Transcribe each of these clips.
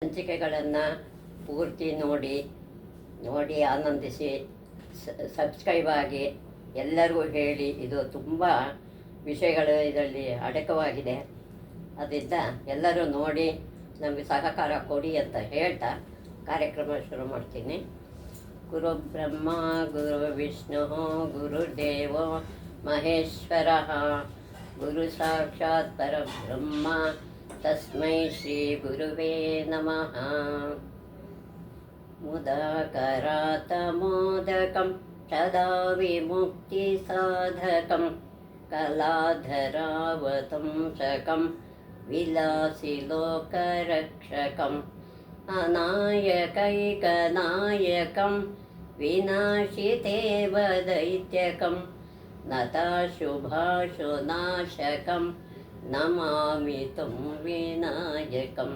ಸಂಚಿಕೆಗಳನ್ನು ಪೂರ್ತಿ ನೋಡಿ ಆನಂದಿಸಿ ಸಬ್ಸ್ಕ್ರೈಬ್ ಆಗಿ ಎಲ್ಲರಿಗೂ ಹೇಳಿ. ಇದು ತುಂಬ ವಿಷಯಗಳು ಇದರಲ್ಲಿ ಅಡಕವಾಗಿದೆ. ಅದರಿಂದ ಎಲ್ಲರೂ ನೋಡಿ ನಮಗೆ ಸಹಕಾರ ಕೊಡಿ ಅಂತ ಹೇಳ್ತಾ ಕಾರ್ಯಕ್ರಮ ಶುರು ಮಾಡ್ತೀನಿ. ಗುರು ಬ್ರಹ್ಮ ಗುರು ವಿಷ್ಣು ಗುರುದೇವೋ ಮಹೇಶ್ವರ ಗುರು ಸಾಕ್ಷಾತ್ ಪರಬ್ರಹ್ಮ ತಸ್ಮೈ ಶ್ರೀ ಗುರುವೇ ನಮಃ. ಮುದಾಕರಾತಮೋದಕಂ ಸದಾ ವಿಮುಕ್ತಿ ಸಾಧಕಂ ಕಲಾಧರಾವತಂಸಕಂ ವಿಲಾಸಿ ಲೋಕರಕ್ಷಕಂ ಅನಾಯಕೈಕನಾಯಕಂ ವಿನಾಶಿತೇವ ದೈತ್ಯಕಂ ನತಾಶುಭಾಶುನಾಶಕಂ ನಮಾಮಿ ತ್ವಂ ವಿನಾಯಕಂ.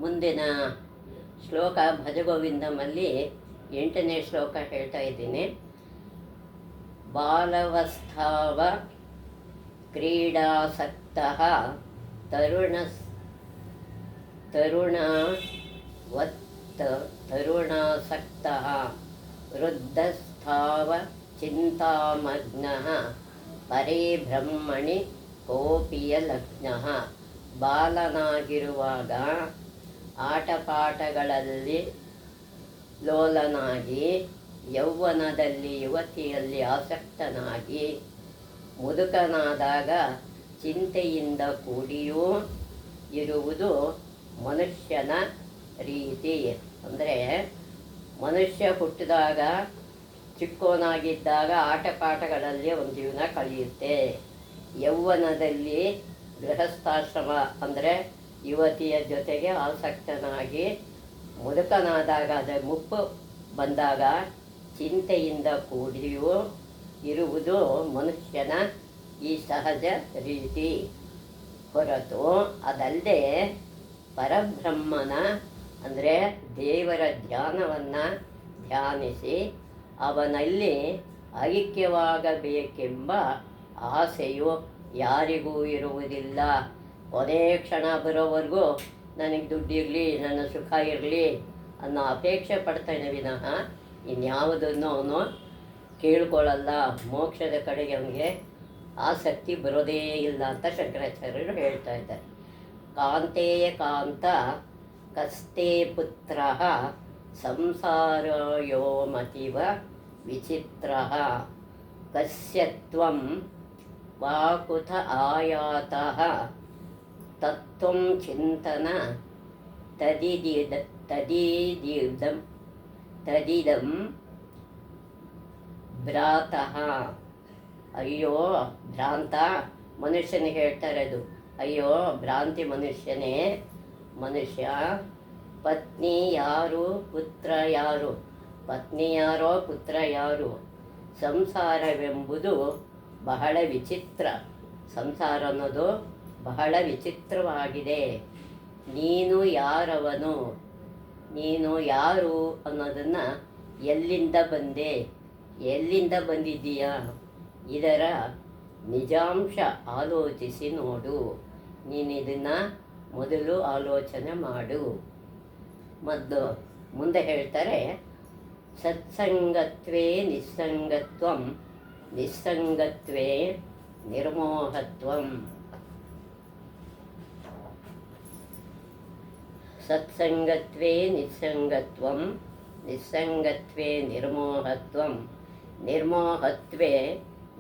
ಮುಂದಿನ ಶ್ಲೋಕ ಭಜಗೋವಿಂದಮಲ್ಲಿ 8ನೇ ಶ್ಲೋಕ ಹೇಳ್ತಾ ಇದ್ದೀನಿ. ಬಾಲವಸ್ಥಾವ ಕ್ರೀಡಾಸಕ್ತಃ ತರುಣಾಸಕ್ತಃ ವೃದ್ಧಸ್ಥಾವ ಚಿಂತಾಮಗ್ನಃ ಪರೇ ಬ್ರಹ್ಮಣಿ ಕೋಪಿಯ ಲಗ್ನಃ. ಬಾಲನಾಗಿರುವಾಗ ಆಟಪಾಠಗಳಲ್ಲಿ ಲೋಲನಾಗಿ, ಯೌವನದಲ್ಲಿ ಯುವತಿಯಲ್ಲಿ ಆಸಕ್ತನಾಗಿ, ಮುದುಕನಾದಾಗ ಚಿಂತೆಯಿಂದ ಕೂಡಿಯೂ ಇರುವುದು ಮನುಷ್ಯನ ರೀತಿ. ಅಂದರೆ ಮನುಷ್ಯ ಹುಟ್ಟಿದಾಗ ಚಿಕ್ಕೋನಾಗಿದ್ದಾಗ ಆಟಪಾಠಗಳಲ್ಲಿ ಒಂದು ಜೀವನ ಕಳೆಯುತ್ತೆ. ಯೌವನದಲ್ಲಿ ಗೃಹಸ್ಥಾಶ್ರಮ ಅಂದರೆ ಯುವತಿಯ ಜೊತೆಗೆ ಆಸಕ್ತನಾಗಿ, ಮುದುಕನಾದಾಗ ಅದರ ಮುಪ್ಪು ಬಂದಾಗ ಚಿಂತೆಯಿಂದ ಕೂಡಿಯೂ ಇರುವುದು ಮನುಷ್ಯನ ಈ ಸಹಜ ರೀತಿ. ಹೊರತು ಅದಲ್ಲದೆ ಪರಬ್ರಹ್ಮನ ಅಂದರೆ ದೇವರ ಧ್ಯಾನವನ್ನು ಧ್ಯಾನಿಸಿ ಅವನಲ್ಲಿ ಐಕ್ಯವಾಗಬೇಕೆಂಬ ಆಸೆಯು ಯಾರಿಗೂ ಇರುವುದಿಲ್ಲ. ಕೊನೆ ಕ್ಷಣ ಬರೋವರೆಗೂ ನನಗೆ ದುಡ್ಡಿರಲಿ, ನನ್ನ ಸುಖ ಇರಲಿ ಅನ್ನೋ ಅಪೇಕ್ಷೆ ಪಡ್ತಾನೆ ವಿನಃ ಇನ್ಯಾವುದನ್ನು ಅವನು ಕೇಳ್ಕೊಳ್ಳಲ್ಲ. ಮೋಕ್ಷದ ಕಡೆಗೆ ಅವನಿಗೆ ಆಸಕ್ತಿ ಬರೋದೇ ಇಲ್ಲ ಅಂತ ಶಂಕರಾಚಾರ್ಯರು ಹೇಳ್ತಾ ಇದ್ದಾರೆ. ಕಾಂತೇಯ ಕಾಂತ ಕಸ್ತೆ ಪುತ್ರ ಸಂಸಾರಯೋ ಮತಿವ ವಿಚಿತ್ರ ಕಸ್ಯತ್ವಂ ವಾಕುತ ಆಯಾತಃ ತತ್ವಂ ಚಿಂತನ ತದಿದಂ ಭ್ರಾತಃ. ಅಯ್ಯೋ ಭ್ರಾಂತ ಮನುಷ್ಯನಿಗೆ ಹೇಳ್ತಾರೆ ಅದು. ಅಯ್ಯೋ ಭ್ರಾಂತಿ ಮನುಷ್ಯನೇ, ಮನುಷ್ಯ ಪತ್ನಿ ಯಾರು ಪುತ್ರ ಯಾರು, ಪತ್ನಿ ಯಾರೋ ಪುತ್ರ ಯಾರು. ಸಂಸಾರವೆಂಬುದು ಬಹಳ ವಿಚಿತ್ರ. ಸಂಸಾರ ಅನ್ನೋದು ಬಹಳ ವಿಚಿತ್ರವಾಗಿದೆ. ನೀನು ಯಾರವನು, ನೀನು ಯಾರು ಅನ್ನೋದನ್ನು ಎಲ್ಲಿಂದ ಬಂದೆ, ಎಲ್ಲಿಂದ ಬಂದಿದ್ದೀಯಾ, ಇದರ ನಿಜಾಂಶ ಆಲೋಚಿಸಿ ನೋಡು. ನೀನು ಇದನ್ನು ಮೊದಲು ಆಲೋಚನೆ ಮಾಡು. ಮುಂದೆ ಹೇಳ್ತಾರೆ, ಸತ್ಸಂಗತ್ವೇ ನಿಸ್ಸಂಗತ್ವಂ ನಿಸ್ಸಂಗತ್ವೇ ನಿರ್ಮೋಹತ್ವಂ. ಸತ್ಸಂಗತ್ವೇ ನಿಸ್ಸಂಗತ್ವಂ ನಿಸ್ಸಂಗತ್ವೇ ನಿರ್ಮೋಹತ್ವಂ ನಿರ್ಮೋಹತ್ವೇ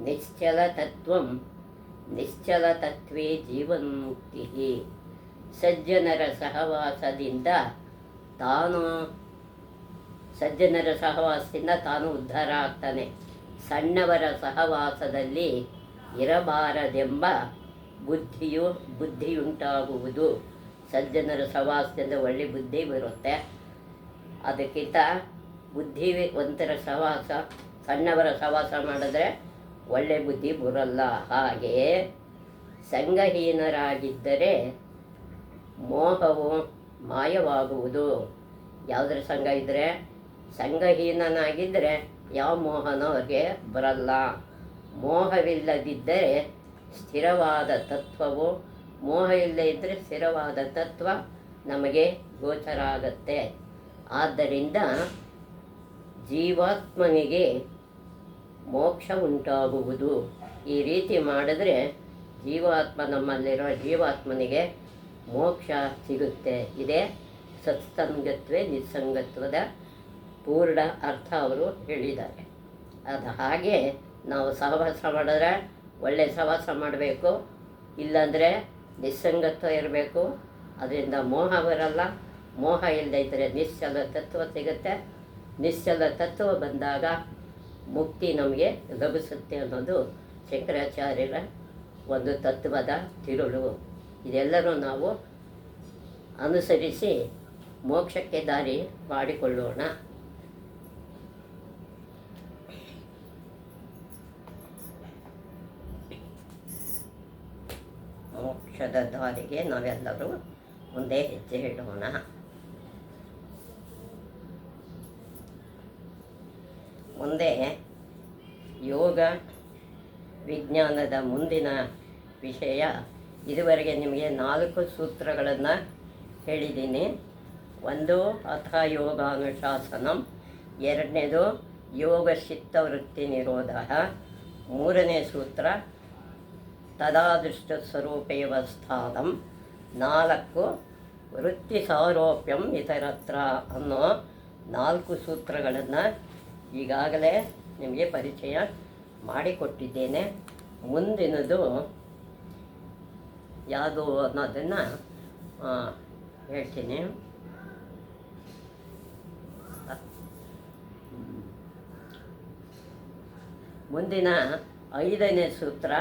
ನಿಶ್ಚಲತತ್ವಂ ನಿಶ್ಚಲತತ್ವೇ ಜೀವನ್ಮುಕ್ತಿ. ಸಜ್ಜನರ ಸಹವಾಸದಿಂದ ತಾನು ಉದ್ಧಾರ ಆಗ್ತಾನೆ. ಸಣ್ಣವರ ಸಹವಾಸದಲ್ಲಿ ಇರಬಾರದೆಂಬ ಬುದ್ಧಿಯುಂಟಾಗುವುದು. ಸಜ್ಜನರ ಸಹವಾಸದಿಂದ ಒಳ್ಳೆ ಬುದ್ಧಿ ಬರುತ್ತೆ. ಅದಕ್ಕಿಂತ ಬುದ್ಧಿವಂತರ ಸಹವಾಸ, ಸಣ್ಣವರ ಸಹವಾಸ ಮಾಡಿದ್ರೆ ಒಳ್ಳೆ ಬುದ್ಧಿ ಬರಲ್ಲ. ಹಾಗೆಯೇ ಸಂಘಹೀನರಾಗಿದ್ದರೆ ಮೋಹವು ಮಾಯವಾಗುವುದು. ಯಾವುದರ ಸಂಘ ಇದ್ದರೆ, ಸಂಘಹೀನನಾಗಿದ್ದರೆ ಯಾವ ಮೋಹನೂ ಅವ್ರಿಗೆ ಬರಲ್ಲ. ಮೋಹವಿಲ್ಲದಿದ್ದರೆ ಸ್ಥಿರವಾದ ತತ್ವವು, ಮೋಹ ಇಲ್ಲದೇ ಇದ್ದರೆ ಸ್ಥಿರವಾದ ತತ್ವ ನಮಗೆ ಗೋಚರ ಆಗತ್ತೆ. ಆದ್ದರಿಂದ ಜೀವಾತ್ಮನಿಗೆ ಮೋಕ್ಷ ಉಂಟಾಗುವುದು. ಈ ರೀತಿ ಮಾಡಿದ್ರೆ ನಮ್ಮಲ್ಲಿರೋ ಜೀವಾತ್ಮನಿಗೆ ಮೋಕ್ಷ ಸಿಗುತ್ತೆ. ಇದೇ ಸತ್ಸಂಗತ್ವೇ ನಿಸ್ಸಂಗತ್ವದ ಪೂರ್ಣ ಅರ್ಥ ಅವರು ಹೇಳಿದ್ದಾರೆ. ಅದು ಹಾಗೆ ನಾವು ಸಹವಾಸ ಮಾಡಿದ್ರೆ ಒಳ್ಳೆಯ ಸಹವಾಸ ಮಾಡಬೇಕು, ಇಲ್ಲಾಂದರೆ ನಿಸ್ಸಂಗತ್ವ ಇರಬೇಕು. ಅದರಿಂದ ಮೋಹ ಬರಲ್ಲ. ಮೋಹ ಇಲ್ಲದಿದ್ದರೆ ನಿಶ್ಚಲ ತತ್ವ ಸಿಗುತ್ತೆ. ನಿಶ್ಚಲ ತತ್ವ ಬಂದಾಗ ಮುಕ್ತಿ ನಮಗೆ ಲಭಿಸುತ್ತೆ ಅನ್ನೋದು ಶಂಕರಾಚಾರ್ಯರ ಒಂದು ತತ್ವದ ತಿರುಳು. ಇದೆಲ್ಲರೂ ನಾವು ಅನುಸರಿಸಿ ಮೋಕ್ಷಕ್ಕೆ ದಾರಿ ಮಾಡಿಕೊಳ್ಳೋಣ. ಮೋಕ್ಷದ ದಾರಿಗೆ ನಾವೆಲ್ಲರೂ ಮುಂದೆ ಹೆಜ್ಜೆ ಇಡೋಣ. ಮುಂದೆ ಯೋಗ ವಿಜ್ಞಾನದ ಮುಂದಿನ ವಿಷಯ. ಇದುವರೆಗೆ ನಿಮಗೆ 4 ಸೂತ್ರಗಳನ್ನು ಹೇಳಿದ್ದೀನಿ. ಒಂದು ಅಥ ಯೋಗಾನುಶಾಸನಂ, ಎರಡನೇದು ಯೋಗ ಚಿತ್ತವೃತ್ತಿ ನಿರೋಧ, ಮೂರನೇ ಸೂತ್ರ ತದಾದೃಷ್ಟ ಸ್ವರೂಪೇವ ಸ್ಥಾನಂ, 4 ವೃತ್ತಿ ಸಾರೋಪ್ಯಂ ಇತರತ್ರ ಅನ್ನೋ 4 ಸೂತ್ರಗಳನ್ನು ಈಗಾಗಲೇ ನಿಮಗೆ ಪರಿಚಯ ಮಾಡಿಕೊಟ್ಟಿದ್ದೇನೆ. ಮುಂದಿನದು ಯಾವುದು ಅನ್ನೋದನ್ನು ಹೇಳ್ತೀನಿ. ಮುಂದಿನ 5ನೇ ಸೂತ್ರ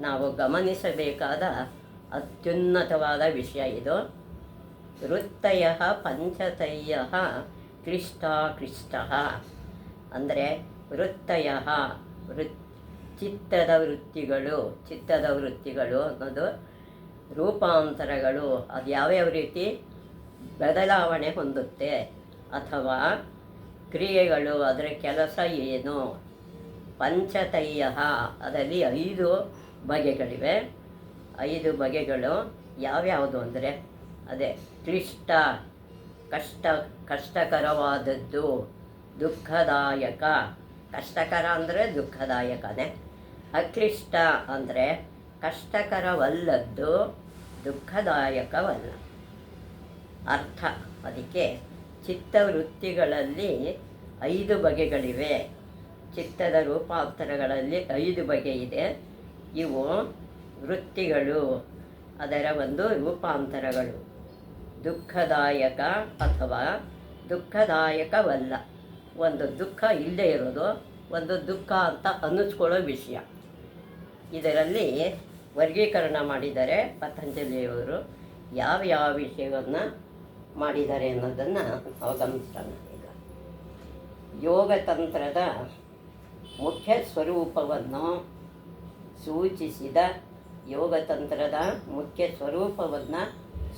ನಾವು ಗಮನಿಸಬೇಕಾದ ಅತ್ಯುನ್ನತವಾದ ವಿಷಯ ಇದು. ವೃತ್ತಯ ಪಂಚತಯ್ಯ ಕ್ಲಿಷ್ಟ. ಅಂದರೆ ವೃತ್ತಯ ಚಿತ್ತದ ವೃತ್ತಿಗಳು ಅನ್ನೋದು ರೂಪಾಂತರಗಳು. ಅದು ಯಾವ್ಯಾವ ರೀತಿ ಬದಲಾವಣೆ ಹೊಂದುತ್ತೆ, ಅಥವಾ ಕ್ರಿಯೆಗಳು, ಅದರ ಕೆಲಸ ಏನು. ಪಂಚತಯ್ಯ ಅದರಲ್ಲಿ 5 ಬಗೆಗಳಿವೆ. 5 ಬಗೆಗಳು ಯಾವ್ಯಾವುದು ಅಂದರೆ ಅದೇ ಕ್ಲಿಷ್ಟ, ಕಷ್ಟಕರವಾದದ್ದು, ದುಃಖದಾಯಕ. ಕಷ್ಟಕರ ಅಂದರೆ ದುಃಖದಾಯಕನೇ. ಅಕ್ಲಿಷ್ಟ ಅಂದರೆ ಕಷ್ಟಕರವಲ್ಲದ್ದು, ದುಃಖದಾಯಕವಲ್ಲ. ಅರ್ಥ ಅದಕ್ಕೆ ಚಿತ್ತವೃತ್ತಿಗಳಲ್ಲಿ 5 ಬಗೆಗಳಿವೆ. ಚಿತ್ತದ ರೂಪಾಂತರಗಳಲ್ಲಿ 5 ಬಗೆ ಇದೆ. ಇವು ವೃತ್ತಿಗಳು, ಅದರ ಒಂದು ರೂಪಾಂತರಗಳು. ದುಃಖದಾಯಕ ಅಥವಾ ದುಃಖದಾಯಕವಲ್ಲ. ಒಂದು ದುಃಖ ಇಲ್ಲದೆ ಇರೋದು, ಒಂದು ದುಃಖ ಅಂತ ಅನ್ನಿಸ್ಕೊಳ್ಳೋ ವಿಷಯ. ಇದರಲ್ಲಿ ವರ್ಗೀಕರಣ ಮಾಡಿದ್ದಾರೆ ಪತಂಜಲಿಯವರು. ಯಾವ ವಿಷಯವನ್ನು ಮಾಡಿದ್ದಾರೆ ಅನ್ನೋದನ್ನು ನಾವು ಗಮನಿಸೋಣ. ಈಗ ಯೋಗತಂತ್ರದ ಮುಖ್ಯ ಸ್ವರೂಪವನ್ನು ಸೂಚಿಸಿದ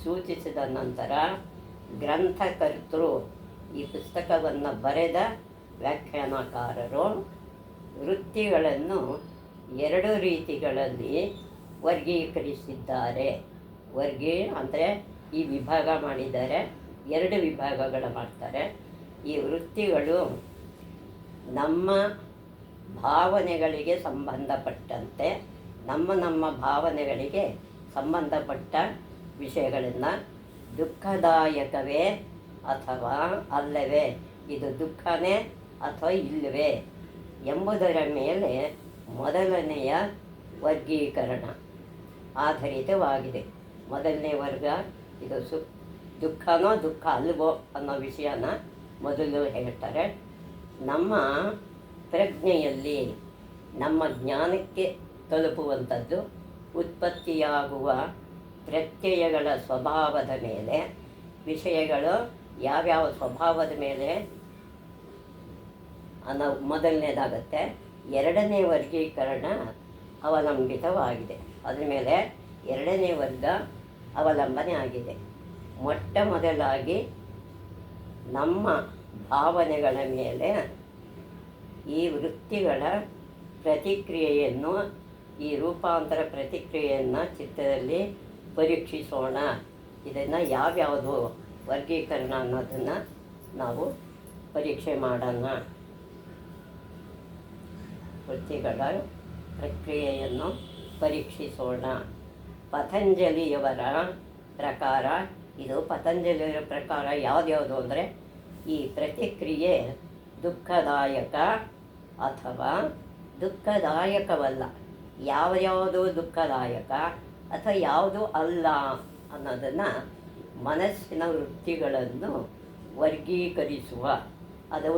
ಸೂಚಿಸಿದ ನಂತರ ಗ್ರಂಥಕರ್ತೃ, ಈ ಪುಸ್ತಕವನ್ನು ಬರೆದ ವ್ಯಾಖ್ಯಾನಕಾರರು ವೃತ್ತಿಗಳನ್ನು 2 ರೀತಿಗಳಲ್ಲಿ ವರ್ಗೀಕರಿಸಿದ್ದಾರೆ. ಅಂದರೆ ಈ ವಿಭಾಗ ಮಾಡಿದ್ದಾರೆ, 2 ವಿಭಾಗಗಳು ಮಾಡ್ತಾರೆ. ಈ ವೃತ್ತಿಗಳು ನಮ್ಮ ಭಾವನೆಗಳಿಗೆ ಸಂಬಂಧಪಟ್ಟಂತೆ, ನಮ್ಮ ಭಾವನೆಗಳಿಗೆ ಸಂಬಂಧಪಟ್ಟ ವಿಷಯಗಳನ್ನು ದುಃಖದಾಯಕವೇ ಅಥವಾ ಅಲ್ಲವೇ, ಇದು ದುಃಖನೇ ಅಥವಾ ಇಲ್ಲವೇ ಎಂಬುದರ ಮೇಲೆ ಮೊದಲನೆಯ ವರ್ಗೀಕರಣ ಆಧಾರಿತವಾಗಿದೆ. ಮೊದಲನೇ ವರ್ಗ ಇದು ದುಃಖನೋ ದುಃಖ ಅಲ್ವೋ ಅನ್ನೋ ವಿಷಯನ ಮೊದಲು ಹೇಳ್ತಾರೆ. ನಮ್ಮ ಪ್ರಜ್ಞೆಯಲ್ಲಿ, ನಮ್ಮ ಜ್ಞಾನಕ್ಕೆ ತಲುಪುವಂಥದ್ದು ಉತ್ಪತ್ತಿಯಾಗುವ ಪ್ರತ್ಯಯಗಳ ಸ್ವಭಾವದ ಮೇಲೆ, ವಿಷಯಗಳು ಯಾವ್ಯಾವ ಸ್ವಭಾವದ ಮೇಲೆ ಅನ್ನೋ ಮೊದಲನೇದಾಗತ್ತೆ. 2ನೇ ವರ್ಗೀಕರಣ ಅವಲಂಬಿತವಾಗಿದೆ. ಅದರ ಮೇಲೆ 2ನೇ ವರ್ಗ ಅವಲಂಬನೆ ಆಗಿದೆ. ಮೊಟ್ಟ ಮೊದಲಾಗಿ ನಮ್ಮ ಭಾವನೆಗಳ ಮೇಲೆ ಈ ವೃತ್ತಿಗಳ ಪ್ರತಿಕ್ರಿಯೆಯನ್ನು, ಈ ರೂಪಾಂತರ ಪ್ರತಿಕ್ರಿಯೆಯನ್ನು ಚಿತ್ತದಲ್ಲಿ ಪರೀಕ್ಷಿಸೋಣ. ಇದನ್ನು ಯಾವ್ಯಾವುದು ವರ್ಗೀಕರಣ ಅನ್ನೋದನ್ನು ನಾವು ಪರೀಕ್ಷೆ ಮಾಡೋಣ. ವೃತ್ತಿಗಳ ಪ್ರಕ್ರಿಯೆಯನ್ನು ಪರೀಕ್ಷಿಸೋಣ. ಪತಂಜಲಿಯವರ ಪ್ರಕಾರ, ಇದು ಪತಂಜಲಿಯವರ ಪ್ರಕಾರ ಯಾವ್ದ್ಯಾವುದು ಅಂದರೆ, ಈ ಪ್ರತಿಕ್ರಿಯೆ ದುಃಖದಾಯಕ ಅಥವಾ ದುಃಖದಾಯಕವಲ್ಲ, ಯಾವುದು ದುಃಖದಾಯಕ ಅಥವಾ ಯಾವುದು ಅಲ್ಲ ಅನ್ನೋದನ್ನು ಮನಸ್ಸಿನ ವೃತ್ತಿಗಳನ್ನು ವರ್ಗೀಕರಿಸುವ, ಅದು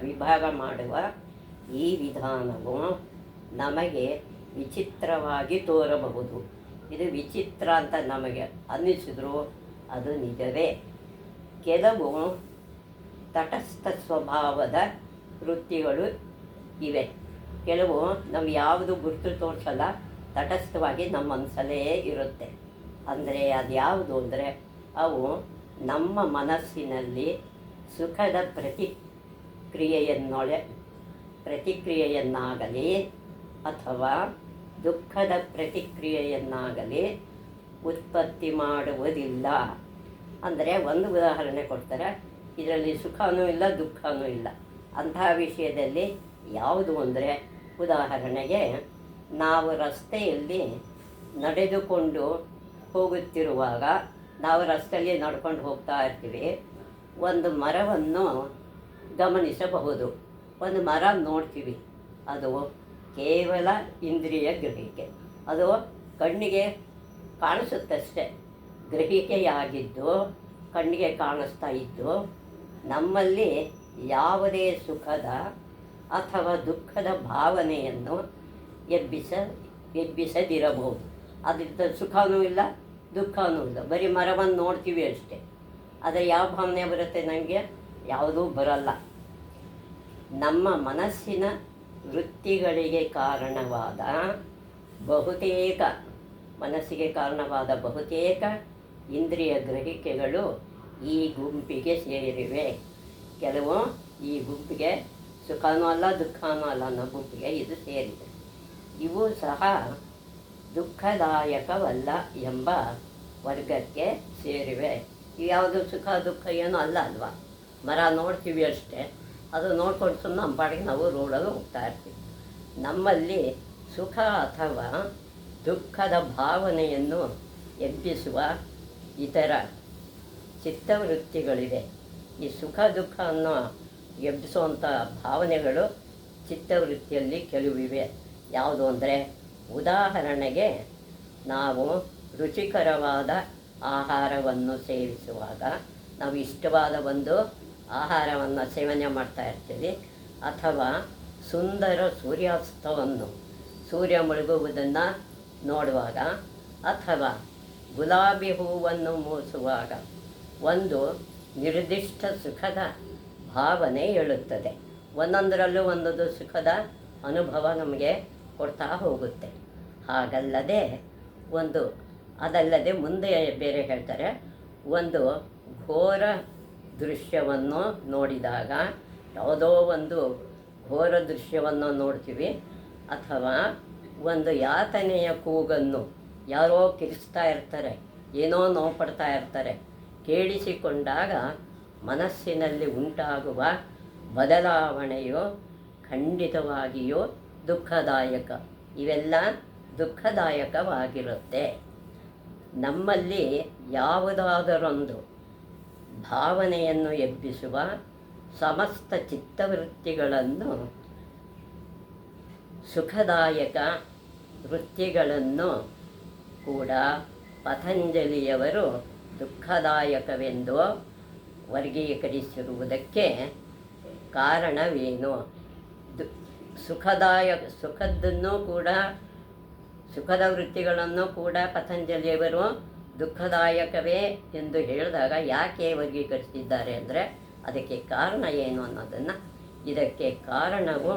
ವಿಭಾಗ ಮಾಡುವ ಈ ವಿಧಾನವು ನಮಗೆ ವಿಚಿತ್ರವಾಗಿ ತೋರಬಹುದು. ಇದು ವಿಚಿತ್ರ ಅಂತ ನಮಗೆ ಅನ್ನಿಸಿದ್ರು ಅದು ನಿಜವೇ. ಕೆಲವು ತಟಸ್ಥ ಸ್ವಭಾವದ ವೃತ್ತಿಗಳು ಇವೆ. ಕೆಲವು ನಮ್ಗೆ ಯಾವುದು ಗುರುತು ತೋರಿಸಲ್ಲ, ತಟಸ್ಥವಾಗಿ ನಮ್ಮ ಮನಸ್ಸಲ್ಲೇ ಇರುತ್ತೆ. ಅಂದರೆ ಅದು ಯಾವುದು ಅಂದರೆ, ಅವು ನಮ್ಮ ಮನಸ್ಸಿನಲ್ಲಿ ಸುಖದ ಪ್ರತಿಕ್ರಿಯೆಯನ್ನಾಗಲಿ ಅಥವಾ ದುಃಖದ ಪ್ರತಿಕ್ರಿಯೆಯನ್ನಾಗಲಿ ಉತ್ಪತ್ತಿ ಮಾಡುವುದಿಲ್ಲ. ಅಂದರೆ ಒಂದು ಉದಾಹರಣೆ ಕೊಡ್ತಾರೆ, ಇದರಲ್ಲಿ ಸುಖವೂ ಇಲ್ಲ ದುಃಖವೂ ಇಲ್ಲ. ಅಂತಹ ವಿಷಯದಲ್ಲಿ ಯಾವುದು ಅಂದರೆ, ಉದಾಹರಣೆಗೆ ನಾವು ರಸ್ತೆಯಲ್ಲಿ ನಡೆದುಕೊಂಡು ಹೋಗುತ್ತಿರುವಾಗ, ನಾವು ರಸ್ತೆಯಲ್ಲಿ ನಡ್ಕೊಂಡು ಹೋಗ್ತಾ ಇರ್ತೀವಿ, ಒಂದು ಮರವನ್ನು ಗಮನಿಸಬಹುದು. ಒಂದು ಮರ ನೋಡ್ತೀವಿ, ಅದು ಕೇವಲ ಇಂದ್ರಿಯ ಗ್ರಹಿಕೆ, ಅದು ಕಣ್ಣಿಗೆ ಕಾಣಿಸುತ್ತಷ್ಟೇ, ಗ್ರಹಿಕೆಯಾಗಿದ್ದು ಕಣ್ಣಿಗೆ ಕಾಣಿಸ್ತಾ ಇದ್ದು ನಮ್ಮಲ್ಲಿ ಯಾವುದೇ ಸುಖದ ಅಥವಾ ದುಃಖದ ಭಾವನೆಯನ್ನು ಎಬ್ಬಿಸದಿರಬಹುದು. ಅದರಿಂದ ಸುಖವೂ ಇಲ್ಲ ದುಃಖವೂ ಇಲ್ಲ, ಬರೀ ಮರವನ್ನು ನೋಡ್ತೀವಿ ಅಷ್ಟೇ. ಆದರೆ ಯಾವ ಭಾವನೆ ಬರುತ್ತೆ ನನಗೆ? ಯಾವುದೂ ಬರಲ್ಲ. ನಮ್ಮ ಮನಸ್ಸಿನ ವೃತ್ತಿಗಳಿಗೆ ಕಾರಣವಾದ ಬಹುತೇಕ ಇಂದ್ರಿಯ ಗ್ರಹಿಕೆಗಳು ಈ ಗುಂಪಿಗೆ ಸೇರಿವೆ. ಕೆಲವು ಈ ಗುಂಪಿಗೆ ಸುಖನೂ ಅಲ್ಲ ದುಃಖನೂ ಅಲ್ಲ ಅನ್ನೋ ಗುಂಪಿಗೆ ಇದು ಸೇರಿದೆ. ಇವು ಸಹ ದುಃಖದಾಯಕವಲ್ಲ ಎಂಬ ವರ್ಗಕ್ಕೆ ಸೇರಿವೆ. ಯಾವುದು ಸುಖ ದುಃಖ ಏನೂ ಅಲ್ಲ ಅಲ್ವಾ? ಮರ ನೋಡ್ತೀವಿ ಅಷ್ಟೇ, ಅದು ನೋಡ್ಕೊಂಡು ಸುಮ್ಮನೆ ನಮ್ಮ ಪಾಡಿಗೆ ನಾವು ರೋಡಲ್ಲಿ ಹೋಗ್ತಾ ಇರ್ತೀವಿ. ನಮ್ಮಲ್ಲಿ ಸುಖ ಅಥವಾ ದುಃಖದ ಭಾವನೆಯನ್ನು ಎಬ್ಬಿಸುವ ಇತರ ಚಿತ್ತವೃತ್ತಿಗಳಿವೆ. ಈ ಸುಖ ದುಃಖ ಅನ್ನೋ ಎಬ್ಬಿಸುವಂಥ ಭಾವನೆಗಳು ಚಿತ್ತವೃತ್ತಿಯಲ್ಲಿ ಕೆಲವಿವೆ. ಯಾವುದು ಅಂದರೆ, ಉದಾಹರಣೆಗೆ ನಾವು ರುಚಿಕರವಾದ ಆಹಾರವನ್ನು ಸೇವಿಸುವಾಗ ನಾವು ಇಷ್ಟವಾದ ಒಂದು ಆಹಾರವನ್ನು ಸೇವನೆ ಮಾಡ್ತಾ ಇರ್ತೀವಿ, ಅಥವಾ ಸುಂದರ ಸೂರ್ಯ ಮುಳುಗುವುದನ್ನು ನೋಡುವಾಗ, ಅಥವಾ ಗುಲಾಬಿ ಹೂವನ್ನು ಮೂಸುವಾಗ ಒಂದು ನಿರ್ದಿಷ್ಟ ಸುಖದ ಭಾವನೆ ಹೇಳುತ್ತದೆ. ಒಂದೊಂದರಲ್ಲೂ ಒಂದೊಂದು ಸುಖದ ಅನುಭವ ನಮಗೆ ಕೊಡ್ತಾ ಹೋಗುತ್ತೆ. ಅದಲ್ಲದೆ ಮುಂದೆ ಬೇರೆ ಹೇಳ್ತಾರೆ, ಒಂದು ಘೋರ ದೃಶ್ಯವನ್ನು ನೋಡಿದಾಗ, ಯಾವುದೋ ಒಂದು ಘೋರ ದೃಶ್ಯವನ್ನು ನೋಡ್ತೀವಿ, ಅಥವಾ ಒಂದು ಯಾತನೆಯ ಕೂಗನ್ನು ಯಾರೋ ಕಿರಿಸ್ತಾ ಇರ್ತಾರೆ, ಏನೋ ನೋವು ಪಡ್ತಾ ಇರ್ತಾರೆ, ಕೇಳಿಸಿಕೊಂಡಾಗ ಮನಸ್ಸಿನಲ್ಲಿ ಉಂಟಾಗುವ ಬದಲಾವಣೆಯು ಖಂಡಿತವಾಗಿಯೂ ದುಃಖದಾಯಕ. ಇವೆಲ್ಲ ದುಃಖದಾಯಕವಾಗಿರುತ್ತೆ. ನಮ್ಮಲ್ಲಿ ಯಾವುದಾದರೊಂದು ಭಾವನೆಯನ್ನು ಎಬ್ಬಿಸುವ ಸಮಸ್ತ ಚಿತ್ತವೃತ್ತಿಗಳನ್ನು, ಸುಖದಾಯಕ ವೃತ್ತಿಗಳನ್ನು ಕೂಡ ಪತಂಜಲಿಯವರು ದುಃಖದಾಯಕವೆಂದು ವರ್ಗೀಕರಿಸಿರುವುದಕ್ಕೆ ಕಾರಣವೇನು? ಸುಖದ ವೃತ್ತಿಗಳನ್ನು ಕೂಡ ಪತಂಜಲಿಯವರು ದುಃಖದಾಯಕವೇ ಎಂದು ಹೇಳಿದಾಗ ಯಾಕೆ ವರ್ಗೀಕರಿಸಿದ್ದಾರೆ ಅಂದರೆ, ಅದಕ್ಕೆ ಕಾರಣ ಏನು ಅನ್ನೋದನ್ನು, ಇದಕ್ಕೆ ಕಾರಣವು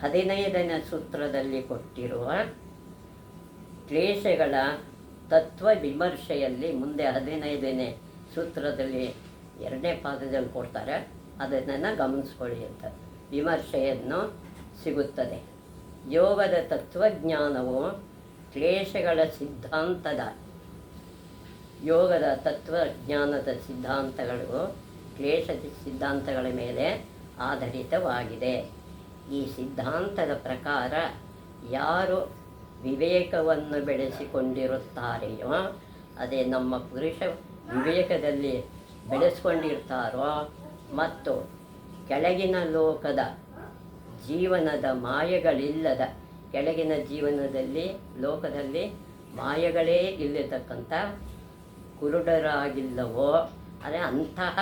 15ನೇ ಸೂತ್ರದಲ್ಲಿ ಕೊಟ್ಟಿರುವ ಕ್ಲೇಶಗಳ ತತ್ವ ವಿಮರ್ಶೆಯಲ್ಲಿ, ಮುಂದೆ 15ನೇ ಸೂತ್ರದಲ್ಲಿ 2ನೇ ಪಾದದಲ್ಲಿ ಕೊಡ್ತಾರೆ, ಅದನ್ನು ಗಮನಿಸ್ಕೊಳ್ಳಿ ಅಂತ ವಿಮರ್ಶೆಯನ್ನು ಸಿಗುತ್ತದೆ. ಯೋಗದ ತತ್ವಜ್ಞಾನವು ಕ್ಲೇಶಗಳ ಸಿದ್ಧಾಂತದ ಯೋಗದ ತತ್ವಜ್ಞಾನದ ಸಿದ್ಧಾಂತಗಳು ಕ್ಲೇಶದ ಸಿದ್ಧಾಂತಗಳ ಮೇಲೆ ಆಧಾರಿತವಾಗಿದೆ. ಈ ಸಿದ್ಧಾಂತದ ಪ್ರಕಾರ ಯಾರು ವಿವೇಕವನ್ನು ಬೆಳೆಸಿಕೊಂಡಿರುತ್ತಾರೆಯೋ, ಅದೇ ನಮ್ಮ ಪುರುಷ ವಿವೇಕದಲ್ಲಿ ಬೆಳೆಸ್ಕೊಂಡಿರ್ತಾರೋ ಮತ್ತು ಕೆಳಗಿನ ಲೋಕದ ಜೀವನದ ಮಾಯೆಗಳಿಲ್ಲದ, ಕೆಳಗಿನ ಜೀವನದಲ್ಲಿ ಲೋಕದಲ್ಲಿ ಮಾಯೆಗಳೇ ಇಲ್ಲತಕ್ಕಂಥ ಕುರುಡರಾಗಿಲ್ಲವೋ, ಅದೇ ಅಂತಹ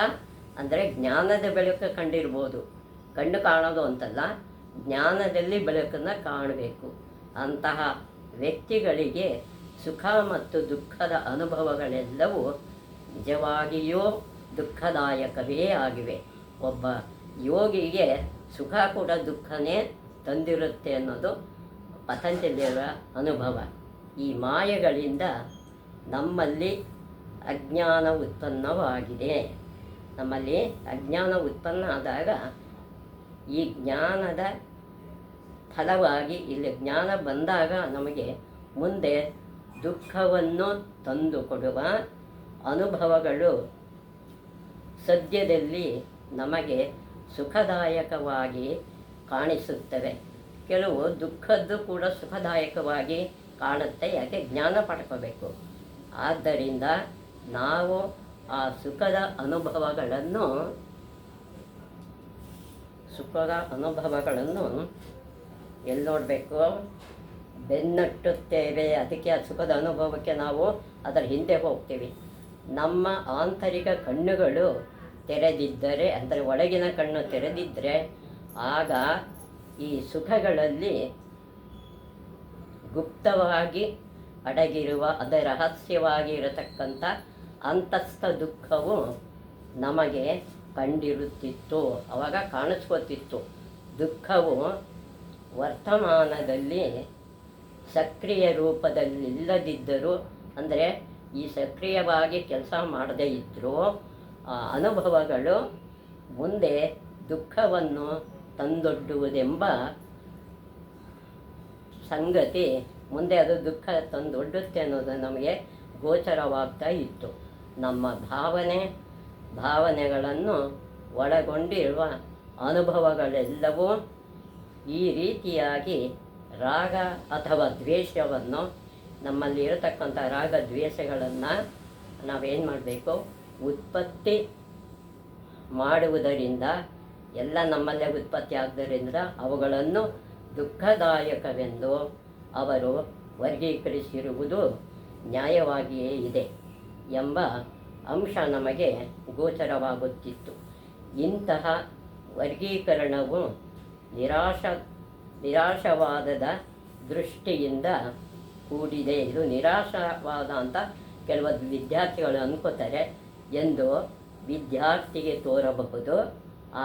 ಅಂದರೆ ಜ್ಞಾನದ ಬೆಳಕು ಕಂಡಿರ್ಬೋದು, ಕಣ್ಣು ಕಾಣೋದು ಅಂತಲ್ಲ, ಜ್ಞಾನದಲ್ಲಿ ಬೆಳಕನ್ನು ಕಾಣಬೇಕು. ಅಂತಹ ವ್ಯಕ್ತಿಗಳಿಗೆ ಸುಖ ಮತ್ತು ದುಃಖದ ಅನುಭವಗಳೆಲ್ಲವೂ ನಿಜವಾಗಿಯೂ ದುಃಖದಾಯಕವೇ ಆಗಿವೆ. ಒಬ್ಬ ಯೋಗಿಗೆ ಸುಖ ಕೂಡ ದುಃಖನೇ ತಂದಿರುತ್ತೆ ಅನ್ನೋದು ಪತಂಜಲಿಯವರ ಅನುಭವ. ಈ ಮಾಯೆಗಳಿಂದ ನಮ್ಮಲ್ಲಿ ಅಜ್ಞಾನ ಉತ್ಪನ್ನವಾಗಿದೆ. ನಮ್ಮಲ್ಲಿ ಅಜ್ಞಾನ ಉತ್ಪನ್ನ ಆದಾಗ ಈ ಜ್ಞಾನದ ಫಲವಾಗಿ ಇಲ್ಲಿ ಜ್ಞಾನ ಬಂದಾಗ ನಮಗೆ ಮುಂದೆ ದುಃಖವನ್ನು ತಂದುಕೊಡುವ ಅನುಭವಗಳು ಸದ್ಯದಲ್ಲಿ ನಮಗೆ ಸುಖದಾಯಕವಾಗಿ ಕಾಣಿಸುತ್ತವೆ. ಕೆಲವು ದುಃಖದ್ದು ಕೂಡ ಸುಖದಾಯಕವಾಗಿ ಕಾಣುತ್ತೆ. ಯಾಕೆ? ಜ್ಞಾನ ಪಡ್ಕೋಬೇಕು. ಆದ್ದರಿಂದ ನಾವು ಆ ಸುಖದ ಅನುಭವಗಳನ್ನು ಎಲ್ಲಿ ನೋಡಬೇಕು? ಬೆನ್ನಟ್ಟುತ್ತೇವೆ. ಅದಕ್ಕೆ ಆ ಸುಖದ ಅನುಭವಕ್ಕೆ ನಾವು ಅದರ ಹಿಂದೆ ಹೋಗ್ತೀವಿ. ನಮ್ಮ ಆಂತರಿಕ ಕಣ್ಣುಗಳು ತೆರೆದಿದ್ದರೆ, ಅಂದರೆ ಒಳಗಿನ ಕಣ್ಣು ತೆರೆದಿದ್ದರೆ, ಆಗ ಈ ಸುಖಗಳಲ್ಲಿ ಗುಪ್ತವಾಗಿ ಅಡಗಿರುವ, ಅದರ ರಹಸ್ಯವಾಗಿ ಇರತಕ್ಕಂಥ ಅಂತಸ್ಥ ದುಃಖವು ನಮಗೆ ಕಂಡಿರುತ್ತಿತ್ತು. ಆವಾಗ ಕಾಣಿಸ್ಕೊತಿತ್ತು. ದುಃಖವು ವರ್ತಮಾನದಲ್ಲಿ ಸಕ್ರಿಯ ರೂಪದಲ್ಲಿಲ್ಲದಿದ್ದರೂ, ಅಂದರೆ ಈ ಸಕ್ರಿಯವಾಗಿ ಕೆಲಸ ಮಾಡದೇ ಇದ್ದರೂ ಆ ಅನುಭವಗಳು ಮುಂದೆ ದುಃಖವನ್ನು ತಂದೊಡ್ಡುವುದೆಂಬ ಸಂಗತಿ, ಮುಂದೆ ಅದು ದುಃಖ ತಂದೊಡ್ಡುತ್ತೆ ಅನ್ನೋದು ನಮಗೆ ಗೋಚರವಾಗ್ತಾ ಇತ್ತು. ನಮ್ಮ ಭಾವನೆಗಳನ್ನು ಒಳಗೊಂಡಿರುವ ಅನುಭವಗಳೆಲ್ಲವೂ ಈ ರೀತಿಯಾಗಿ ರಾಗ ಅಥವಾ ದ್ವೇಷವನ್ನು, ನಮ್ಮಲ್ಲಿ ಇರತಕ್ಕಂಥ ರಾಗ ದ್ವೇಷಗಳನ್ನು ನಾವೇನು ಮಾಡಬೇಕು? ಉತ್ಪತ್ತಿ ಮಾಡುವುದರಿಂದ, ಎಲ್ಲ ನಮ್ಮಲ್ಲೇ ಉತ್ಪತ್ತಿ ಆದ್ದರಿಂದ ಅವುಗಳನ್ನು ದುಃಖದಾಯಕವೆಂದು ಅವರು ವರ್ಗೀಕರಿಸಿರುವುದು ನ್ಯಾಯವಾಗಿಯೇ ಇದೆ ಎಂಬ ಅಂಶ ನಮಗೆ ಗೋಚರವಾಗುತ್ತಿತ್ತು. ಇಂತಹ ವರ್ಗೀಕರಣವು ನಿರಾಶವಾದದ ದೃಷ್ಟಿಯಿಂದ ಕೂಡಿದೆ. ಇದು ನಿರಾಶವಾದ ಅಂತ ಕೆಲವು ವಿದ್ಯಾರ್ಥಿಗಳು ಅನ್ಕೋತಾರೆ ಎಂದು ವಿದ್ಯಾರ್ಥಿಗೆ ತೋರಬಹುದು.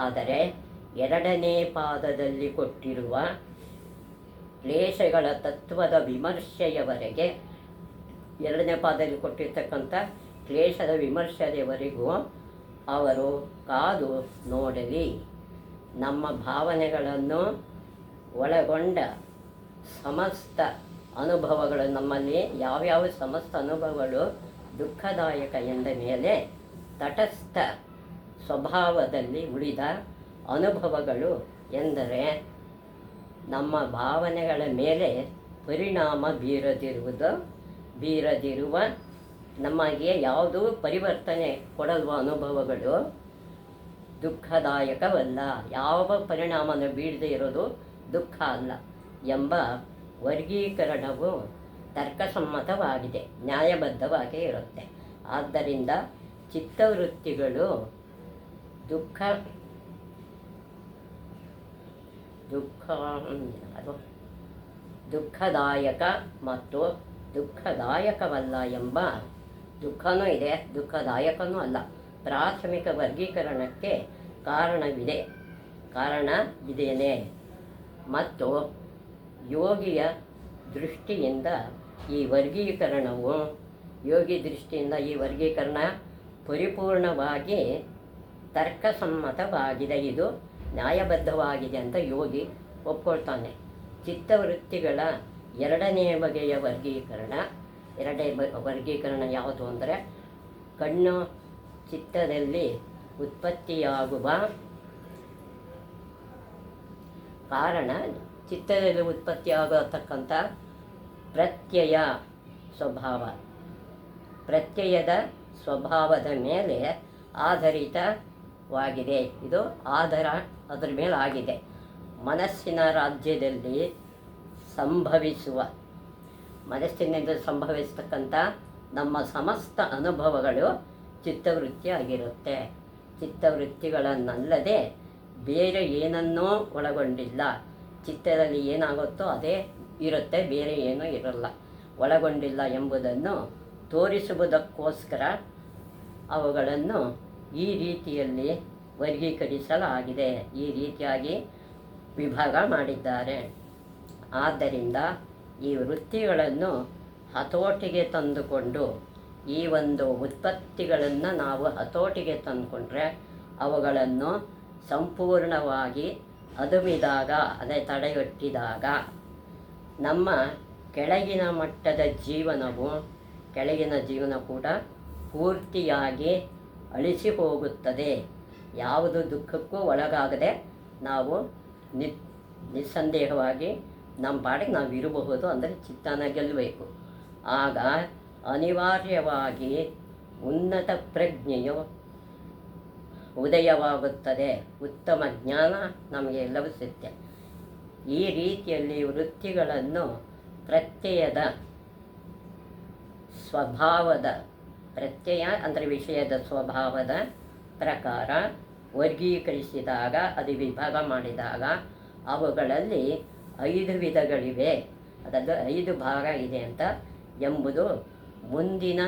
ಆದರೆ ಎರಡನೇ ಪಾದದಲ್ಲಿ ಕೊಟ್ಟಿರುವ ಕ್ಲೇಶಗಳ ತತ್ವದ ವಿಮರ್ಶೆಯವರೆಗೆ, ಎರಡನೇ ಪಾದದಲ್ಲಿ ಕೊಟ್ಟಿರ್ತಕ್ಕಂಥ ಕ್ಲೇಶದ ವಿಮರ್ಶೆಯವರೆಗೂ ಅವರು ಕಾದು ನೋಡಲಿ. ನಮ್ಮ ಭಾವನೆಗಳನ್ನು ಒಳಗೊಂಡ ಸಮಸ್ತ ಅನುಭವಗಳು, ನಮ್ಮಲ್ಲಿ ಯಾವ್ಯಾವ ಸಮಸ್ತ ಅನುಭವಗಳು ದುಃಖದಾಯಕ ಎಂದ ಮೇಲೆ ತಟಸ್ಥ ಸ್ವಭಾವದಲ್ಲಿ ಉಳಿದ ಅನುಭವಗಳು ಎಂದರೆ ನಮ್ಮ ಭಾವನೆಗಳ ಮೇಲೆ ಪರಿಣಾಮ ಬೀರದಿರುವ ನಮಗೆ ಯಾವುದೂ ಪರಿವರ್ತನೆ ಕೊಡಲ್ವ ಅನುಭವಗಳು ದುಃಖದಾಯಕವಲ್ಲ. ಯಾವ ಪರಿಣಾಮವನ್ನು ಬೀಳದೇ ಇರೋದು ದುಃಖ ಅಲ್ಲ ಎಂಬ ವರ್ಗೀಕರಣವು ತರ್ಕಸಮ್ಮತವಾಗಿದೆ, ನ್ಯಾಯಬದ್ಧವಾಗಿ ಇರುತ್ತೆ. ಆದ್ದರಿಂದ ಚಿತ್ತವೃತ್ತಿಗಳು ದುಃಖದಾಯಕ ಮತ್ತು ದುಃಖದಾಯಕವಲ್ಲ ಎಂಬ, ದುಃಖನೂ ಇದೆ ದುಃಖದಾಯಕನೂ ಅಲ್ಲ, ಪ್ರಾಥಮಿಕ ವರ್ಗೀಕರಣಕ್ಕೆ ಕಾರಣವಿದೇನೆ. ಮತ್ತು ಯೋಗಿಯ ದೃಷ್ಟಿಯಿಂದ ಈ ವರ್ಗೀಕರಣ ಪರಿಪೂರ್ಣವಾಗಿ ತರ್ಕಸಮ್ಮತವಾಗಿದೆ, ಇದು ನ್ಯಾಯಬದ್ಧವಾಗಿದೆ ಅಂತ ಯೋಗಿ ಒಪ್ಕೊಳ್ತಾನೆ. ಚಿತ್ತವೃತ್ತಿಗಳ ಎರಡನೇ ಬಗೆಯ ವರ್ಗೀಕರಣ ಯಾವುದು ಅಂದರೆ ಕಣ್ಣು ಚಿತ್ತದಲ್ಲಿ ಉತ್ಪತ್ತಿಯಾಗುವ ಕಾರಣ, ಚಿತ್ತದಲ್ಲಿ ಉತ್ಪತ್ತಿಯಾಗತಕ್ಕಂಥ ಪ್ರತ್ಯಯ ಸ್ವಭಾವ, ಪ್ರತ್ಯಯದ ಸ್ವಭಾವದ ಮೇಲೆ ಆಧಾರಿತವಾಗಿದೆ. ಇದು ಅದರ ಮೇಲೆ ಆಗಿದೆ. ಮನಸ್ಸಿನ ರಾಜ್ಯದಲ್ಲಿ ಮನಸ್ಸಿನಿಂದ ಸಂಭವಿಸ್ತಕ್ಕಂಥ ನಮ್ಮ ಸಮಸ್ತ ಅನುಭವಗಳು ಚಿತ್ತವೃತ್ತಿಯಾಗಿರುತ್ತೆ. ಚಿತ್ತವೃತ್ತಿಗಳನ್ನಲ್ಲದೆ ಬೇರೆ ಏನನ್ನೂ ಒಳಗೊಂಡಿಲ್ಲ. ಚಿತ್ತದಲ್ಲಿ ಏನಾಗುತ್ತೋ ಅದೇ ಇರುತ್ತೆ, ಬೇರೆ ಏನೂ ಇರಲ್ಲ, ಒಳಗೊಂಡಿಲ್ಲ ಎಂಬುದನ್ನು ತೋರಿಸುವುದಕ್ಕೋಸ್ಕರ ಅವುಗಳನ್ನು ಈ ರೀತಿಯಲ್ಲಿ ವರ್ಗೀಕರಿಸಲಾಗಿದೆ, ಈ ರೀತಿಯಾಗಿ ವಿಭಾಗ ಮಾಡಿದ್ದಾರೆ. ಆದ್ದರಿಂದ ಈ ವೃತ್ತಿಗಳನ್ನು ಹತೋಟಿಗೆ ತಂದುಕೊಂಡು, ಈ ಒಂದು ಉತ್ಪತ್ತಿಗಳನ್ನು ನಾವು ಹತೋಟಿಗೆ ತಂದುಕೊಂಡ್ರೆ ಅವುಗಳನ್ನು ಸಂಪೂರ್ಣವಾಗಿ ಅದುಮಿದಾಗ, ಅದೇ ತಡೆಗಟ್ಟಿದಾಗ ನಮ್ಮ ಕೆಳಗಿನ ಮಟ್ಟದ ಜೀವನ ಕೂಡ ಪೂರ್ತಿಯಾಗಿ ಅಳಿಸಿ ಹೋಗುತ್ತದೆ. ಯಾವುದು ದುಃಖಕ್ಕೂ ಒಳಗಾಗದೆ ನಾವು ನಿಸ್ಸಂದೇಹವಾಗಿ ನಮ್ಮ ಪಾಡಿಗೆ ನಾವು ಇರಬಹುದು. ಅಂದರೆ ಚಿತ್ತನ ಗೆಲ್ಲಬೇಕು. ಆಗ ಅನಿವಾರ್ಯವಾಗಿ ಉನ್ನತ ಪ್ರಜ್ಞೆಯು ಉದಯವಾಗುತ್ತದೆ, ಉತ್ತಮ ಜ್ಞಾನ ನಮಗೆ ಎಲ್ಲವೂ ಸಿಗುತ್ತೆ. ಈ ರೀತಿಯಲ್ಲಿ ವೃತ್ತಿಗಳನ್ನು ಪ್ರತ್ಯಯದ ಸ್ವಭಾವದ, ಪ್ರತ್ಯಯ ಅಂದರೆ ವಿಷಯದ ಸ್ವಭಾವದ ಪ್ರಕಾರ ವರ್ಗೀಕರಿಸಿದಾಗ, ಅದು ವಿಭಾಗ ಮಾಡಿದಾಗ ಅವುಗಳಲ್ಲಿ 5 ವಿಧಗಳಿವೆ, ಅದನ್ನು 5 ಭಾಗ ಇದೆ ಅಂತ ಎಂಬುದು ಮುಂದಿನ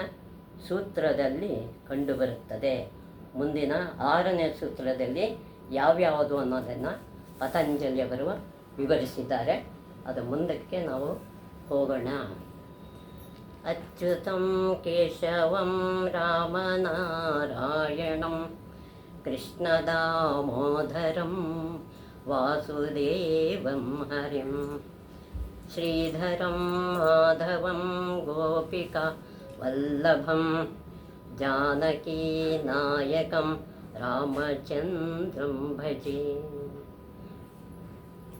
ಸೂತ್ರದಲ್ಲಿ ಕಂಡುಬರುತ್ತದೆ. ಮುಂದಿನ 6ನೇ ಸೂತ್ರದಲ್ಲಿ ಯಾವ್ಯಾವುದು ಅನ್ನೋದನ್ನು ಪತಂಜಲಿಯವರು ವಿವರಿಸಿದ್ದಾರೆ. ಅದು ಮುಂದಕ್ಕೆ ನಾವು ಹೋಗೋಣ. ಅಚ್ಯುತಂ ಕೇಶವಂ ರಾಮನಾರಾಯಣಂ ಕೃಷ್ಣದಾಮೋದರಂ ವಾಸುದೇವಂ ಹರಿಂ ಶ್ರೀಧರಂ ಮಾಧವಂ ಗೋಪಿಕಾ ವಲ್ಲಭಂ ಜಾನಕೀನಾಯಕಂ ರಾಮಚಂದ್ರಂ ಭಜೆ.